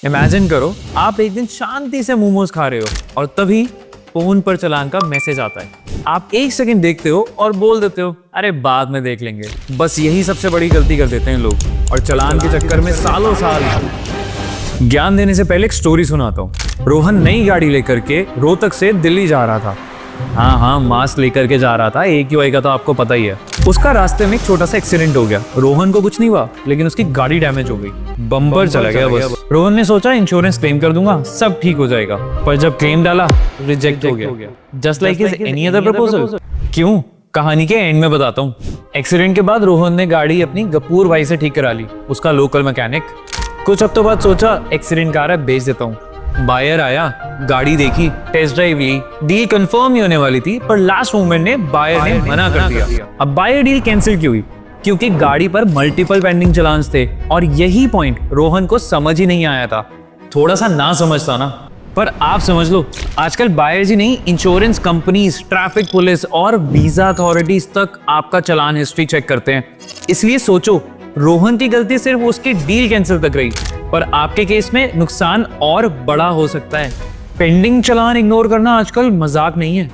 Imagine करो आप एक दिन शांति से मोमोज खा रहे हो और तभी फोन पर चालान का मैसेज आता है। आप एक सेकंड देखते हो और बोल देते हो अरे बाद में देख लेंगे। बस यही सबसे बड़ी गलती कर देते हैं लोग और चालान के चक्कर में सालों साल। ज्ञान देने से पहले एक स्टोरी सुनाता हूँ। रोहन नई गाड़ी लेकर के रोहतक से दिल्ली जा रहा था। हाँ, मास्क लेकर के जा रहा था। AQI का तो आपको पता ही है। उसका रास्ते में एक छोटा सा एक्सीडेंट हो गया। रोहन को कुछ नहीं हुआ लेकिन उसकी गाड़ी डैमेज हो गई, बम्पर चला गया बस। रोहन ने सोचा इंश्योरेंस क्लेम कर दूंगा, सब ठीक हो जाएगा, पर जब क्लेम डाला रिजेक्ट हो गया। Just like his any other proposal. क्यों? कहानी के एंड में बताता हूँ। एक्सीडेंट के बाद रोहन ने गाड़ी अपनी गपूर भाई से ठीक करा ली, उसका लोकल मैकेनिक। कुछ हफ्तों बाद सोचा एक्सीडेंट कार है, बेच देता हूँ। बायर आया, गाड़ी देखी, टेस्ट ड्राइव ली, डील कंफर्म ही होने वाली थी, पर लास्ट मोमेंट ने बायर ने मना कर दिया। अब बायर डील कैंसिल क्यों हुई? क्योंकि गाड़ी पर मल्टीपल पेंडिंग चालान्स थे और यही पॉइंट रोहन को समझ ही नहीं आया था। थोड़ा सा ना समझता ना। पर आप समझ लो, आजकल बायर्स ही नहीं, इंश्योरेंस कंपनीज, ट्रैफिक पुलिस और वीजा अथॉरिटीज तक आपका चालान हिस्ट्री चेक करते हैं। इसलिए सोचो, रोहन की गलती सिर्फ उसकी डील कैंसिल तक रही, पर आपके केस में नुकसान और बड़ा हो सकता है। पेंडिंग चालान इग्नोर करना आजकल मजाक नहीं है।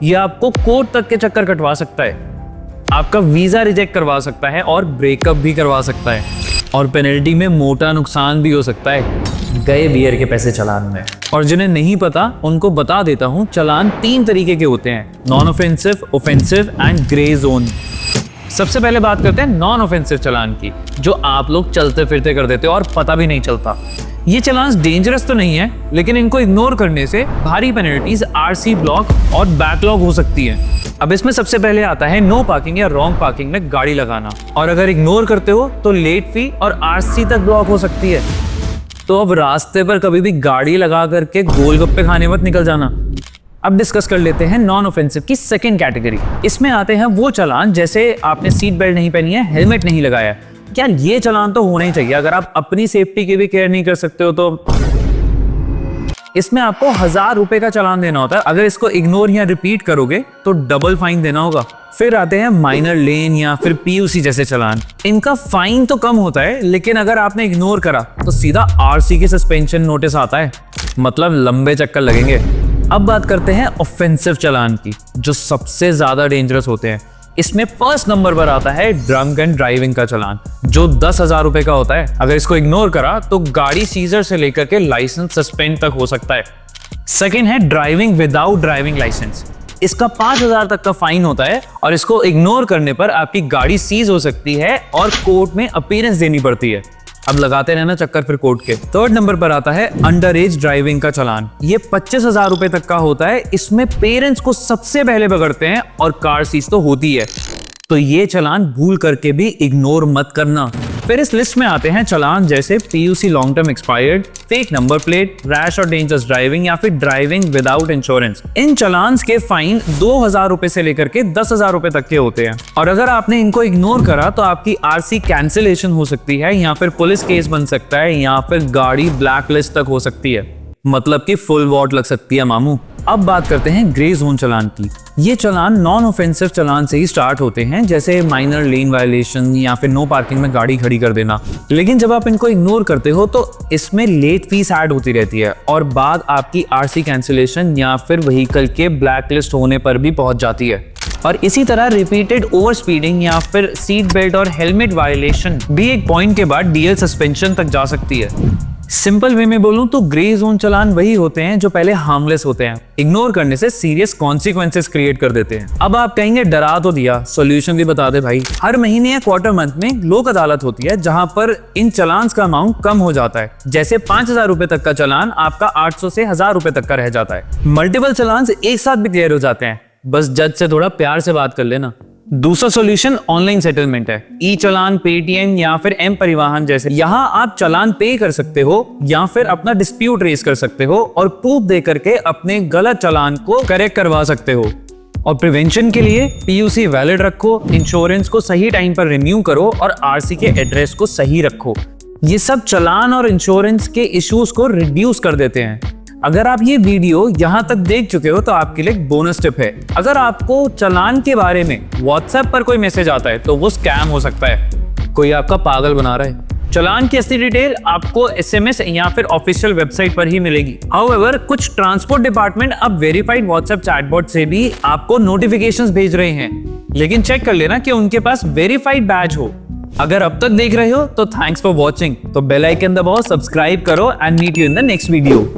ये आपको कोर्ट तक के चक्कर कटवा सकता है, आपका वीजा रिजेक्ट करवा सकता है और ब्रेकअप भी करवा सकता है, और पेनल्टी में मोटा नुकसान भी हो सकता है, गए बियर के पैसे चालान में। और जिन्हें नहीं पता उनको बता देता हूँ, चालान 3 तरीके के होते हैं: non offensive, offensive and grey zone. सबसे पहले बात करते हैं नॉन ऑफेंसिव चालान की, जो आप लोग चलते फिरते कर देते हो और पता भी नहीं चलता। ये चालान डेंजरस तो नहीं है, लेकिन इनको इग्नोर करने से भारी पेनल्टीज, RC ब्लॉक और बैकलॉग हो सकती है। अब इसमें सबसे पहले आता है नो पार्किंग या रॉन्ग पार्किंग में गाड़ी लगाना, और अगर इग्नोर करते हो तो लेट फी और RC तक ब्लॉक हो सकती है। तो अब रास्ते पर कभी भी गाड़ी लगा करके गोलगप्पे खाने मत निकल जाना। अब डिस्कस कर लेते हैं नॉन ऑफेंसिव की सेकंड कैटेगरी। इसमें आते हैं वो चालान जैसे आपने सीट बेल्ट नहीं पहनी है, हेलमेट नहीं लगाया। यार ये चालान तो होना ही चाहिए। अगर आप अपनी सेफ्टी की भी केयर नहीं कर सकते हो तो इसमें आपको 1000 रुपए का चालान देना होता है। अगर इसको इग्नोर या रिपीट करोगे तो डबल फाइन देना होगा। फिर आते हैं माइनर लेन या फिर PUC जैसे चालान। इनका फाइन तो कम होता है, लेकिन अगर आपने इग्नोर करा तो सीधा RC की सस्पेंशन नोटिस आता है, मतलब लंबे चक्कर लगेंगे। अब बात करते हैं ऑफेंसिव चालान की, जो सबसे ज्यादा डेंजरस होते हैं। इसमें फर्स्ट नंबर पर आता है ड्रंक एंड ड्राइविंग का चालान, जो 10,000 रुपए का होता है। अगर इसको इग्नोर करा तो गाड़ी सीजर से लेकर के लाइसेंस सस्पेंड तक हो सकता है। सेकेंड है ड्राइविंग विदाउट ड्राइविंग लाइसेंस। इसका 5,000 तक का फाइन होता है और इसको इग्नोर करने पर आपकी गाड़ी सीज हो सकती है और कोर्ट में अपीयरेंस देनी पड़ती है। अब लगाते रहना चक्कर फिर कोर्ट के। थर्ड नंबर पर आता है अंडर एज ड्राइविंग का चालान। ये 25,000 रुपए तक का होता है। इसमें पेरेंट्स को सबसे पहले पकड़ते हैं और कार सीज तो होती है, तो ये चालान भूल करके भी इग्नोर मत करना। फिर इस लिस्ट में आते हैं चालान जैसे PUC long term expired, fake number plate, rash और डेंजरस ड्राइविंग या फिर ड्राइविंग विदाउट इंश्योरेंस। इन चालान्स के फाइन 2,000 रुपए से लेकर के 10,000 रुपए तक के होते हैं, और अगर आपने इनको इग्नोर करा तो आपकी RC कैंसिलेशन हो सकती है, या फिर पुलिस केस बन सकता है, या फिर गाड़ी ब्लैक लिस्ट तक हो सकती है, मतलब कि फुल वॉट लग सकती है मामू। अब बात करते हैं ग्रे जोन चालान की। ये चालान नॉन ऑफेंसिव चालान से ही स्टार्ट होते हैं, जैसे माइनर लेन वायलेशन या फिर नो पार्किंग में गाड़ी खड़ी कर देना। लेकिन जब आप इनको इग्नोर करते हो तो इसमें लेट फीस ऐड होती रहती है और बाद आपकी RC कैंसिलेशन या फिर व्हीकल के ब्लैक लिस्ट होने पर भी पहुंच जाती है। और इसी तरह रिपीटेड ओवर स्पीडिंग या फिर सीट बेल्ट और हेलमेट वायलेशन भी एक पॉइंट के बाद DL सस्पेंशन तक जा सकती है। सिंपल वे में बोलूं तो ग्रे जोन चालान वही होते हैं जो पहले हार्मलेस होते हैं, इग्नोर करने से सीरियस कॉन्सिक्वेंसेस क्रिएट कर देते हैं। अब आप कहेंगे डरा तो दिया, सॉल्यूशन भी बता दे भाई। हर महीने या क्वार्टर मंथ में लोक अदालत होती है, जहां पर इन चालान का अमाउंट कम हो जाता है। जैसे 5,000 रुपए तक का चालान आपका 800 से 1,000 रुपए तक का रह जाता है। मल्टीपल चालान एक साथ भी क्लियर हो जाते हैं, बस जज से थोड़ा प्यार से बात कर लेना। दूसरा सॉल्यूशन ऑनलाइन सेटलमेंट है। ई चालान, पेटीएम या फिर M परिवहन जैसे। यहाँ आप चालान पे कर सकते हो या फिर अपना डिस्प्यूट रेज कर सकते हो और प्रूफ दे करके अपने गलत चालान को करेक्ट करवा सकते हो। और प्रिवेंशन के लिए PUC वैलिड रखो, इंश्योरेंस को सही टाइम पर रिन्यू करो और RC के एड्रेस को सही रखो। ये सब चालान और इंश्योरेंस के इश्यूज को रिड्यूस कर देते हैं। अगर आप ये वीडियो यहाँ तक देख चुके हो तो आपके लिए एक बोनस टिप है। अगर आपको चालान के बारे में WhatsApp पर कोई मैसेज आता है तो वो स्कैम हो सकता है, कोई आपका पागल बना रहा है। चालान की असली डिटेल आपको SMS या फिर ऑफिशियल वेबसाइट पर ही मिलेगी। हाउएवर, कुछ ट्रांसपोर्ट डिपार्टमेंट अब वेरीफाइड व्हाट्सएप चैटबॉट से भी आपको नोटिफिकेशंस भेज रहे हैं, लेकिन चेक कर लेना कि उनके पास वेरीफाइड बैज हो। अगर अब तक देख रहे हो तो थैंक्स फॉर वॉचिंग। तो बेल आइकन दबाओ, सब्सक्राइब करो and meet you in the next video.